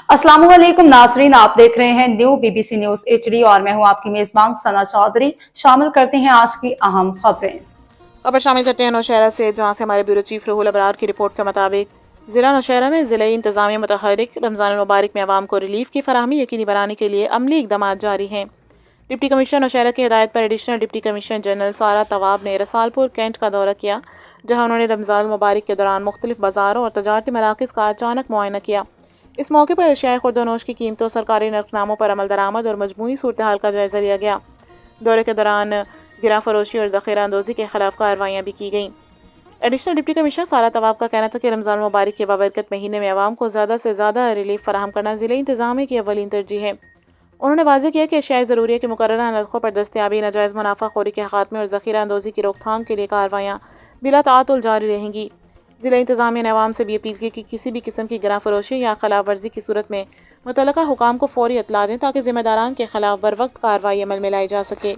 अस्सलाम वालेकुम नाजरीन, आप देख रहे हैं न्यू बीबीसी न्यूज HD और मैं हूं आपकी मेजबान सना चौधरी। शामिल करते हैं आज की अहम खबरें। खबर शामिल करते हैं नौशहरा से, जहां से हमारे ब्यूरो चीफ रुहुल अबरार की रिपोर्ट के मुताबिक ज़िला नौशहरा में ज़िला इंतज़ामिया मुतहर्रिक रमज़ान मुबारक में आवाम को रिलीफ की फराहमी यकीनी बनाने के लिए अमली इक़दाम जारी हैं। डिप्टी कमिश्नर नौशहरा की हिदायत पर एडिशनल डिप्टी कमिश्नर जनरल सारा तवाब ने रसालपुर कैंट का दौरा किया, जहाँ उन्होंने रमज़ान मुबारक के दौरान मुख्तलिफ बाज़ारों और तजारती मराकज़ का अचानक मुआयना किया। इस मौके पर अशियाए खुर्दनोश की कीमतों, सरकारी नरकनामों पर अमल दरामद और मजमूई सूरत हाल का जायज़ा लिया गया। दौरे के दौरान गिरा फरोशी और ज़ख़ीरा अंदोज़ी के खिलाफ कार्रवाइयाँ भी की गईं। एडिशनल डिप्टी कमिश्नर सारा तवाब का कहना था कि रमज़ान मुबारक के बाबरकत महीने में आवाम को ज़्यादा से ज़्यादा रिलीफ फराहम करना ज़िले इंतज़ामिया की अव्वलीन तरजीह है। उन्होंने वाज़ेह किया कि अशियाए ज़रूरिया की मुकर्ररा नरखों पर दस्तयाबी, नाजायज़ मुनाफाखोरी के खात्मे और ज़ख़ीरा अंदोज़ी की रोकथाम के लिए कार्रवाइयाँ बिला ताअतुल जारी रहेंगी। ज़िला इंतज़ामिया ने आवाम से भी अपील की कि किसी भी किस्म की गिरा फरोशी या खिलाफ वर्जी की सूरत में मुतल्लका हुकाम को फ़ौरी इत्तला दें, ताकि ज़िम्मेदारान के खिलाफ बर वक्त कार्रवाई अमल में लाई जा सके।